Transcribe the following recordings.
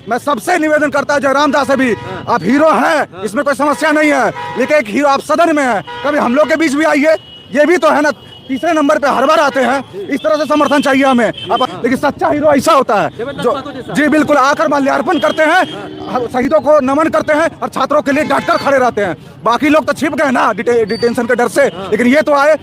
मैं सबसे निवेदन करता हूँ, जयराम दास से भी, आप हीरो हैं, इसमें कोई समस्या नहीं है, लेकिन एक हीरो आप सदन में है, कभी हम लोग के बीच भी आइए, ये भी तो है ना, तीसरे नंबर पे हर बार आते हैं, इस तरह से समर्थन चाहिए हमें। अब लेकिन सच्चा हीरो ऐसा होता है जो, जी बिल्कुल, आकर माल्यार्पण करते हैं, शहीदों को नमन करते हैं और छात्रों के लिए डटकर खड़े रहते हैं। बाकी लोग तो छिप गए ना डिटेंशन के डर से, लेकिन ये तो आए।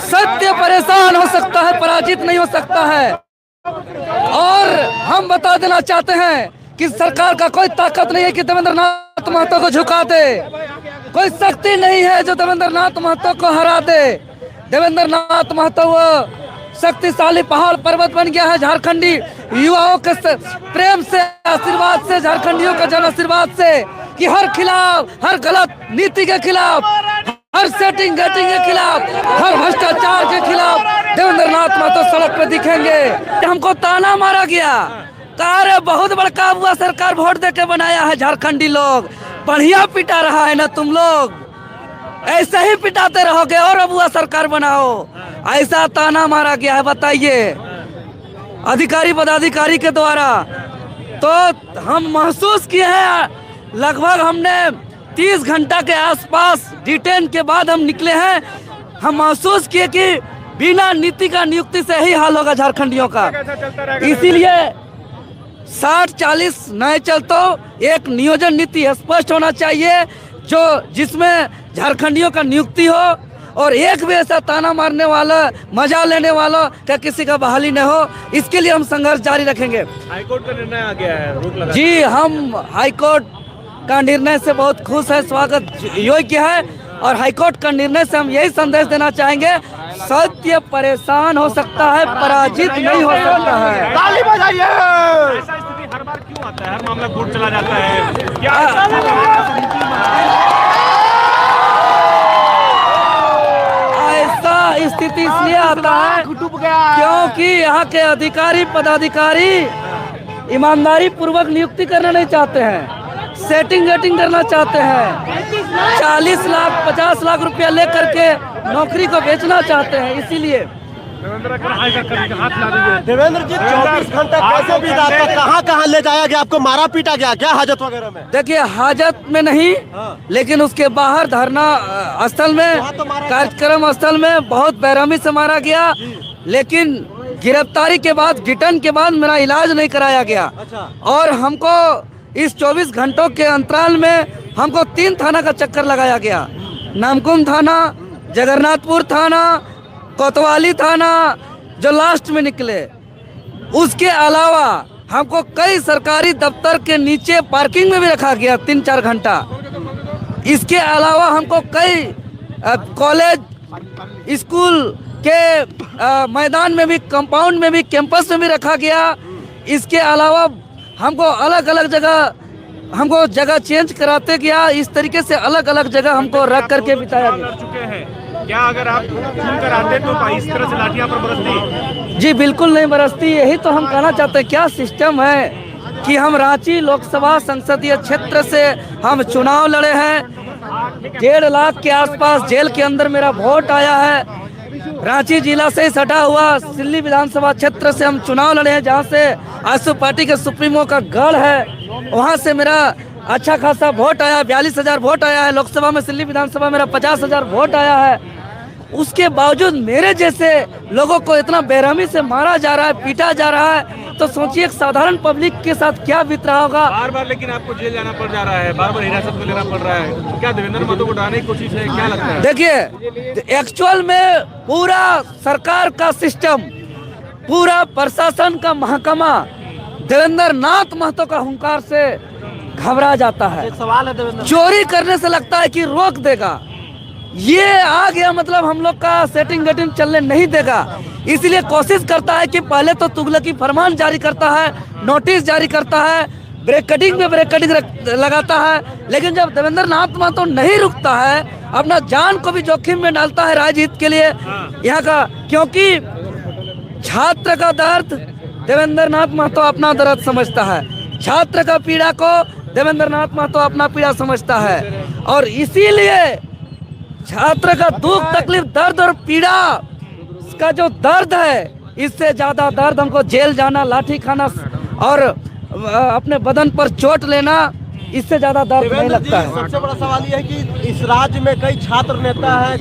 सत्य परेशान हो सकता है, पराजित नहीं हो सकता है। और हम बता देना चाहते हैं कि सरकार का कोई ताकत नहीं है कि देवेंद्र नाथ महतो को झुका दे, कोई शक्ति नहीं है जो देवेंद्र नाथ महतो को हरा दे। देवेंद्र नाथ महतो वो शक्तिशाली पहाड़ पर्वत बन गया है झारखंडी युवाओं के प्रेम से, आशीर्वाद से, झारखंडियों के जन आशीर्वाद से, कि हर खिलाफ, हर गलत नीति के खिलाफ, हर सेटिंग गेटिंग के खिलाफ, हर भ्रष्टाचार के खिलाफ देवेंद्र नाथ महतो सड़क पे दिखेंगे। हमको ताना मारा गया, अरे बहुत बड़का हुआ सरकार वोट देके बनाया है, झारखंडी लोग बढ़िया पिटा रहा है ना, तुम लोग ऐसे ही पिटाते रहोगे और अब हुआ सरकार बनाओ, ऐसा ताना मारा गया है। बताइए अधिकारी पदाधिकारी के द्वारा, तो हम महसूस किए हैं, लगभग हमने 30 घंटा के आसपास डिटेन के बाद हम निकले हैं। हम महसूस किए कि बिना नीति का नियुक्ति से ही हाल होगा झारखंडियों का, इसीलिए 60-40 नहीं चलतो, एक नियोजन नीति स्पष्ट होना चाहिए जो जिसमें झारखंडियों का नियुक्ति हो और एक भी ऐसा ताना मारने वाला, मजा लेने वाला क्या किसी का बहाली न हो। इसके लिए हम संघर्ष जारी रखेंगे। हाईकोर्ट का निर्णय आ गया है, रोक लगा। जी, हम हाईकोर्ट का निर्णय से बहुत खुश है, स्वागत योग्य है, और हाईकोर्ट का निर्णय से हम यही संदेश देना चाहेंगे, सत्य परेशान हो सकता है, पराजित नहीं हो सकता है। ताली बजाइए। ऐसा स्थिति हर बार क्यों आता है, हर मामला कोर्ट चला जाता है, क्या ऐसा स्थिति इसलिए आता है क्योंकि यहाँ के अधिकारी पदाधिकारी ईमानदारी पूर्वक नियुक्ति करना नहीं चाहते हैं, सेटिंग गेटिंग करना चाहते हैं, 40 लाख 50 लाख रुपया लेकर के नौकरी को बेचना चाहते हैं। इसीलिए देवेंद्र जी 24 घंटा कैसे बीता, कहाँ ले जाया गया, आपको मारा पीटा गया क्या हाजत वगैरह में? देखिए, हाजत में नहीं, लेकिन उसके बाहर धरना स्थल में, कार्यक्रम स्थल में बहुत बेरहमी से मारा गया, लेकिन गिरफ्तारी के बाद, डिटेन के बाद मेरा इलाज नहीं कराया गया। और हमको इस 24 घंटों के अंतराल में हमको 3 थाना का चक्कर लगाया गया, नामकुम थाना, जगन्नाथपुर थाना, कोतवाली थाना, जो लास्ट में निकले। उसके अलावा हमको कई सरकारी दफ्तर के नीचे पार्किंग में भी रखा गया 3-4 घंटा। इसके अलावा हमको कई कॉलेज, स्कूल के मैदान में भी, कंपाउंड में भी, कैंपस में भी रखा गया। इसके अलावा हमको अलग अलग जगह, हमको जगह चेंज कराते गया, इस तरीके से अलग अलग जगह हमको रख करके बिताया गया। चुके हैं क्या, अगर आप सुनकर आते तो इस तरह से लाठियां पर बरसती? जी बिल्कुल नहीं बरसती। यही तो हम कहना चाहते हैं, क्या सिस्टम है कि हम रांची लोकसभा संसदीय क्षेत्र से हम चुनाव लड़े हैं, 1.5 लाख के आसपास जेल के अंदर मेरा वोट आया है। रांची जिला से सटा हुआ सिल्ली विधानसभा क्षेत्र से हम चुनाव लड़े हैं, जहां से आजसू पार्टी के सुप्रीमो का गढ़ है, वहां से मेरा अच्छा खासा वोट आया, 42,000 वोट आया है। लोकसभा में, सिल्ली विधानसभा मेरा 50,000 वोट आया है। उसके बावजूद मेरे जैसे लोगों को इतना बेरहमी से मारा जा रहा है, पीटा जा रहा है, तो सोचिए एक साधारण पब्लिक के साथ क्या बीत रहा होगा। बार बार लेकिन आपको जेल जाना पड़ जा रहा है, बार बार हिरासत में लेना पड़ रहा है, क्या देवेंद्र महतो को उठाने की कोशिश है, क्या लगता है? देखिए, एक्चुअल में पूरा सरकार का सिस्टम, पूरा प्रशासन का महकमा देवेंद्र नाथ महतो का हुंकार से घबरा जाता है। सवाल है देवेंद्र, चोरी करने से लगता है कि रोक देगा, ये आ गया मतलब हम लोग का सेटिंग गेटिंग चलने नहीं देगा। इसलिए कोशिश करता है कि पहले तो तुगलकी फरमान जारी करता है, नोटिस जारी करता है, ब्रेकटिंग में ब्रेकटिंग लगाता है, लेकिन जब देवेंद्र नाथ महतो नहीं रुकता है, अपना जान को भी जोखिम में डालता है राजहित के लिए यहाँ का, क्योंकि छात्र का दर्द देवेंद्र नाथ महतो अपना दर्द समझता है, छात्र का पीड़ा को देवेंद्र नाथ महतो अपना पीड़ा समझता है। और इसीलिए छात्र का दुख तकलीफ दर्द और पीड़ा का जो दर्द है, इससे ज्यादा दर्द हमको जेल जाना, लाठी खाना और अपने बदन पर चोट लेना, इससे ज्यादा दर्द नहीं देवेंद्र जी, लगता है। सबसे बड़ा सवाल यह है कि इस राज्य में कई छात्र नेता हैं,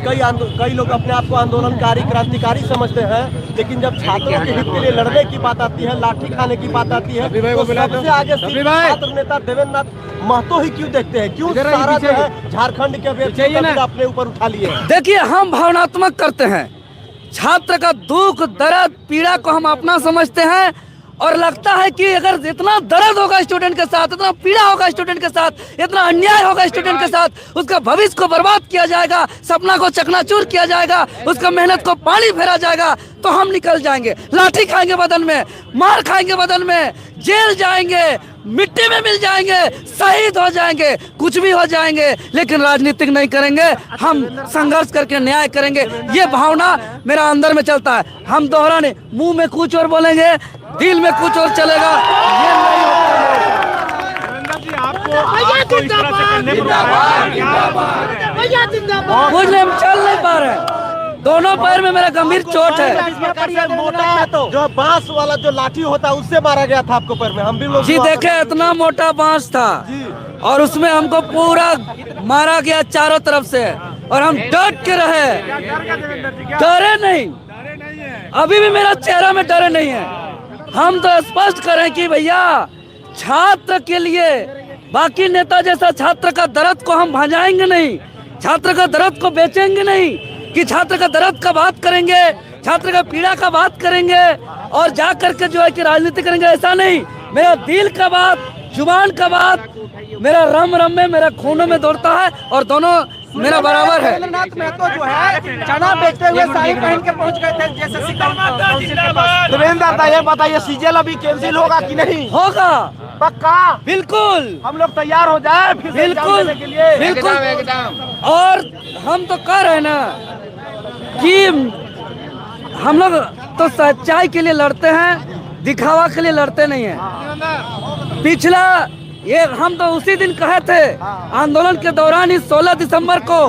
कई लोग अपने आप को आंदोलनकारी क्रांतिकारी समझते हैं, लेकिन जब छात्रों के हित के लिए लड़ने की बात आती है, लाठी खाने की बात आती है, तो सबसे आगे सिर्फ छात्र नेता देवेंद्र नाथ महतो ही क्यों देखते हैं? क्यों सारा जो है झारखंड के अभ्यर्थी अपने ऊपर उठा लिए हैं? देखिए, हम भावनात्मक करते हैं, छात्र का दुख दर्द पीड़ा को हम अपना समझते हैं और लगता है कि अगर इतना दर्द होगा स्टूडेंट के साथ, इतना पीड़ा होगा स्टूडेंट के साथ, इतना अन्याय होगा स्टूडेंट के साथ, उसका भविष्य को बर्बाद किया जाएगा, सपना को चकनाचूर किया जाएगा, उसका मेहनत को पानी फेरा जाएगा, तो हम निकल जाएंगे, लाठी खाएंगे बदन में, मार खाएंगे बदन में, जेल जाएंगे, मिट्टी में मिल जाएंगे, शहीद हो जाएंगे, कुछ भी हो जाएंगे, लेकिन राजनीतिक नहीं करेंगे। हम संघर्ष करके न्याय करेंगे, ये भावना मेरा अंदर में चलता है। हम दोहरा नहीं, मुंह में कुछ और बोलेंगे, दिल में कुछ और चलेगा, ये नहीं देवेंद्र जी, आपको इस तरह से करने पर कुछ नहीं, हम चल नहीं पा रहे, दोनों पैर में मेरा गंभीर चोट है। मोटा जो बांस वाला जो लाठी होता है उससे मारा गया था आपको पैर में? हम भी लोग जी देखे, इतना मोटा बांस था और उसमें हमको पूरा मारा गया चारों तरफ से, और हम डट के रहे, डरे नहीं, अभी भी मेरा चेहरा में डरे नहीं है। हम तो स्पष्ट करें कि भैया, छात्र के लिए बाकी नेता जैसा छात्र का दर्द को हम भंजाएंगे नहीं, छात्र का दर्द को बेचेंगे नहीं, कि छात्र का दर्द का बात करेंगे, छात्र का पीड़ा का बात करेंगे और जा करके जो है कि राजनीति करेंगे, ऐसा नहीं। मेरा दिल का बात, जुबान का बात, मेरा रम में, मेरा खूनों में दौड़ता है और दोनों मेरा बराबर है। देवेंद्र महतो जो है चना बेचते हुए साड़ी पहन के पहुंच गए थे जेएसएससी काउंसिल के पास। देवेंद्र ये बताइए, सीजीएल अभी कैंसिल होगा कि नहीं? होगा, पक्का? बिल्कुल, हम लोग तैयार हो जाए फिर से एग्जाम बिल्कुल, देने के लिए। बिल्कुल। और हम तो कह रहे हैं ना कि हम लोग तो सच्चाई के लिए लड़ते हैं, दिखावा के लिए लड़ते नहीं हैं। पिछला ये हम तो उसी दिन कहे थे आंदोलन के दौरान ही 16 दिसंबर को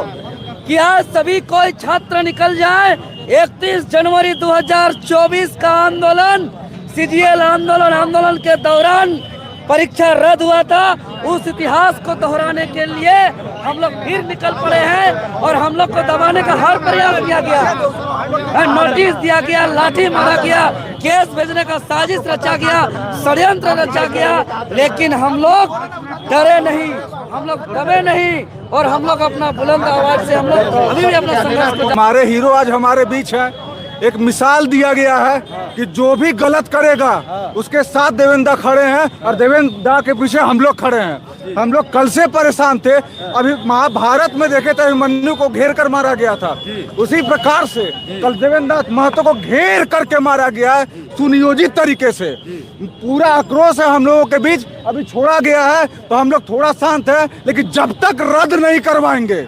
कि आज सभी कोई छात्र निकल जाए, 31 जनवरी 2024 का आंदोलन, सीजीएल आंदोलन के दौरान परीक्षा रद्द हुआ था, उस इतिहास को दोहराने के लिए हम लोग फिर निकल पड़े हैं और हम लोग को दबाने का हर प्रयास किया गया, नोटिस दिया गया, लाठी मारा गया, केस भेजने का साजिश रचा गया, षड्यंत्र रचा गया, लेकिन हम लोग डरे नहीं, हम लोग दबे नहीं और हम लोग अपना बुलंद आवाज से हम लोग अभी भी अपना संघर्ष को। हमारे हीरो आज हमारे बीच है। एक मिसाल दिया गया है कि जो भी गलत करेगा उसके साथ देवेंद्र खड़े हैं और देवेंद्र के पीछे हम लोग खड़े हैं। हम लोग कल से परेशान थे, अभी महाभारत में देखे तो अभिमन्यु को घेर कर मारा गया था, उसी प्रकार से कल देवेंद्र महतो को घेर करके मारा गया है, सुनियोजित तरीके से। पूरा आक्रोश है हम लोगों के बीच, अभी छोड़ा गया है तो हम लोग थोड़ा शांत है, लेकिन जब तक रद्द नहीं करवाएंगे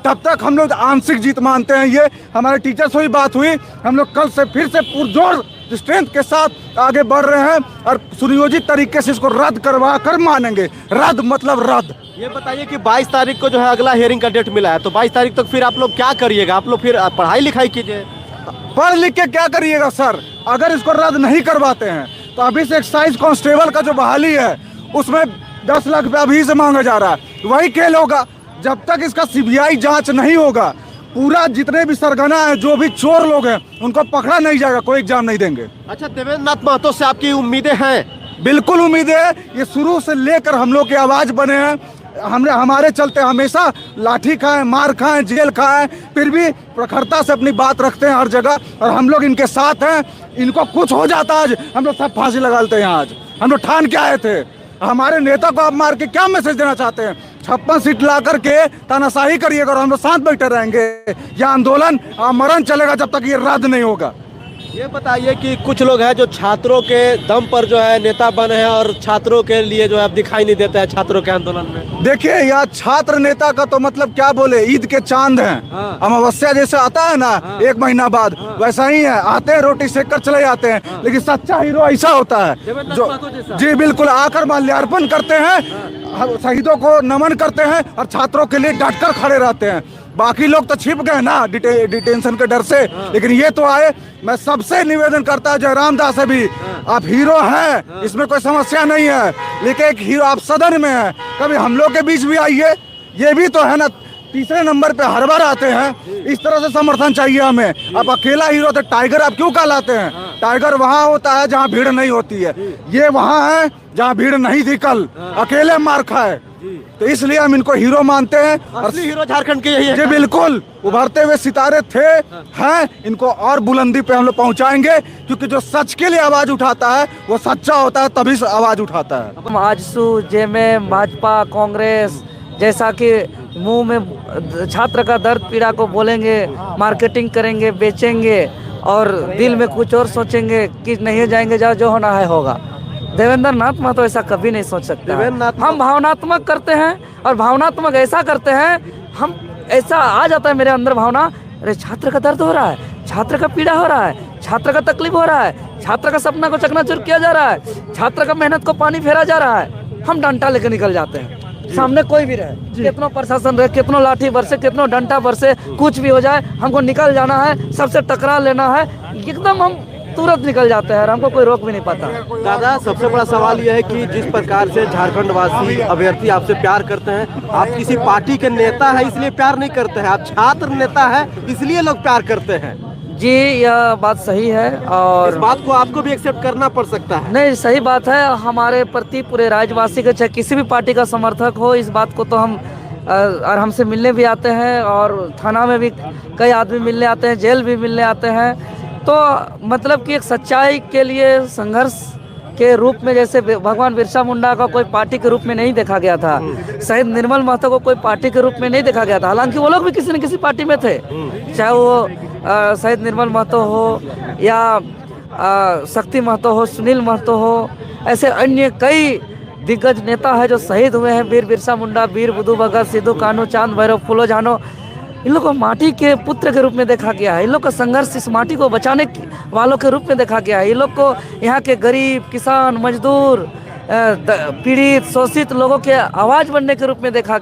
तब तक हम लोग आंशिक जीत मानते हैं। ये हमारे टीचर से भी बात हुई, हम लोग कल से फिर से पुरजोर स्ट्रेंथ के साथ आगे बढ़ रहे हैं और सुनियोजित तरीके से इसको रद्द करवा कर मानेंगे। रद्द मतलब रद्द। ये बताइए कि 22 तारीख को जो है अगला हियरिंग का डेट मिला है, तो 22 तारीख तक फिर आप लोग क्या करिएगा? आप लोग फिर पढ़ाई लिखाई कीजिए। पढ़ लिख के क्या करिएगा सर? अगर इसको रद्द नहीं करवाते हैं तो अभी से एक्साइज कांस्टेबल का जो बहाली है उसमें 10 लाख रुपया अभी से मांगा जा रहा है, वही खेल होगा। जब तक इसका सीबीआई जांच नहीं होगा, पूरा जितने भी सरगना है, जो भी चोर लोग हैं, उनको पकड़ा नहीं जाएगा, कोई एग्जाम नहीं देंगे। अच्छा, देवेंद्र नाथ महतो से आपकी उम्मीदें हैं? बिल्कुल उम्मीदें है। ये शुरू से लेकर हम लोग की आवाज बने हैं, हमारे चलते हमेशा लाठी खाएं, मार खाएं, जेल खाएं, फिर भी प्रखरता से अपनी बात रखते हैं हर जगह और हम लोग इनके साथ हैं। इनको कुछ हो जाता आज हम लोग सब फांसी लगा लेते हैं। आज हम लोग ठान के आए थे। हमारे नेता को आप मार के क्या मैसेज देना चाहते हैं? 56 सीट ला करके तानाशाही करिएगा और हम लोग साथ बैठे रहेंगे। यह आंदोलन मरण चलेगा जब तक ये रद्द नहीं होगा। ये बताइए कि कुछ लोग हैं जो छात्रों के दम पर जो है नेता बने हैं और छात्रों के लिए जो है अब दिखाई नहीं देता है छात्रों के आंदोलन में। देखिए, यहाँ छात्र नेता का तो मतलब क्या बोले, ईद के चांद हैं। अमावस्या जैसे आता है ना 1 महीना बाद, वैसा ही है। आते हैं, रोटी सेक कर चले जाते हैं, लेकिन सच्चा हीरो ऐसा होता है जो जी बिल्कुल आकर माल्यार्पण करते हैं, शहीदों को नमन करते हैं और छात्रों के लिए डटकर खड़े रहते हैं। बाकी लोग तो छिप गए ना डिटेंशन के डर से, लेकिन ये तो आए। मैं सबसे निवेदन करता जयराम दास से भी, आप हीरो हैं, इसमें कोई समस्या नहीं है, लेकिन एक हीरो आप सदन में हैं, कभी हम लोग के बीच भी आइए। ये भी तो है ना, तीसरे नंबर पे हर बार आते हैं। इस तरह से समर्थन चाहिए हमें। आप अकेला हीरो तो टाइगर आप क्यों कहलाते हैं? टाइगर वहाँ होता है जहाँ भीड़ नहीं होती है, ये वहाँ है जहाँ भीड़ नहीं थी कल, अकेले मार खाए। तो इसलिए हम इनको हीरो मानते हैं। और असली हीरो झारखंड के यही है। जी बिल्कुल, उभरते हुए सितारे थे, हैं, इनको और बुलंदी पे हम लोग पहुंचाएंगे, क्योंकि जो सच के लिए आवाज उठाता है वो सच्चा होता है, तभी से आवाज उठाता है। हम आजसू जेएमएम भाजपा कांग्रेस जैसा कि मुंह में छात्र का दर्द पीड़ा को बोलेंगे, मार्केटिंग करेंगे, बेचेंगे और दिल में कुछ और सोचेंगे कि नहीं जाएंगे, जाओ जो होना है होगा। देवेंद्र नाथ महतो ऐसा कभी नहीं सोच सकता। हम भावनात्मक करते हैं और भावनात्मक ऐसा करते हैं, हम ऐसा आ जाता है मेरे अंदर भावना, अरे छात्र का दर्द हो रहा है, छात्र का पीड़ा हो रहा है, छात्र का तकलीफ हो रहा है, छात्र का सपना को चकनाचूर किया जा रहा है, छात्र का मेहनत को पानी फेरा जा रहा है। हम डंडा लेकर निकल जाते हैं, सामने कोई भी रहे, कितना प्रशासन रहे, कितना लाठी बरसे, कितना डंडा बरसे, कुछ भी हो जाए, हमको निकल जाना है, सबसे टकरा लेना है, एकदम हम तुरंत निकल जाते हैं और हमको कोई रोक भी नहीं पाता। दादा, सबसे बड़ा सवाल यह है कि जिस प्रकार से झारखंड वासी अभ्यर्थी आपसे प्यार करते हैं, आप किसी पार्टी के नेता है इसलिए प्यार नहीं करते हैं, आप छात्र नेता है इसलिए लोग प्यार करते हैं। जी, यह बात सही है और इस बात को आपको भी एक्सेप्ट करना पड़ सकता है। नहीं, सही बात है। हमारे प्रति पूरे राज्यवासी के, चाहे किसी भी पार्टी का समर्थक हो, इस बात को तो हम और हमसे मिलने भी आते हैं और थाना में भी कई आदमी मिलने आते हैं, जेल भी मिलने आते हैं। तो मतलब कि एक सच्चाई के लिए संघर्ष के रूप में, जैसे भगवान बिरसा मुंडा का कोई पार्टी के रूप में नहीं देखा गया था, शहीद निर्मल महतो को कोई पार्टी के रूप में नहीं देखा गया था, हालांकि वो लोग भी किसी न किसी पार्टी में थे, चाहे वो शहीद निर्मल महतो हो या शक्ति महतो हो, सुनील महतो हो, ऐसे अन्य कई दिग्गज नेता है जो शहीद हुए हैं। वीर बिरसा मुंडा, वीर बुद्धू भगत, सिद्धू कान्हू, चांद भैरव, फूलो झानो, इन लोग को माटी के पुत्र के रूप में देखा गया है। इन लोग का संघर्ष इस माटी को बचाने वालों के रूप में देखा गया है। इन लोग को यहाँ के गरीब, किसान, मजदूर, पीड़ित, शोषित लोगों के आवाज़ बनने के रूप में देखा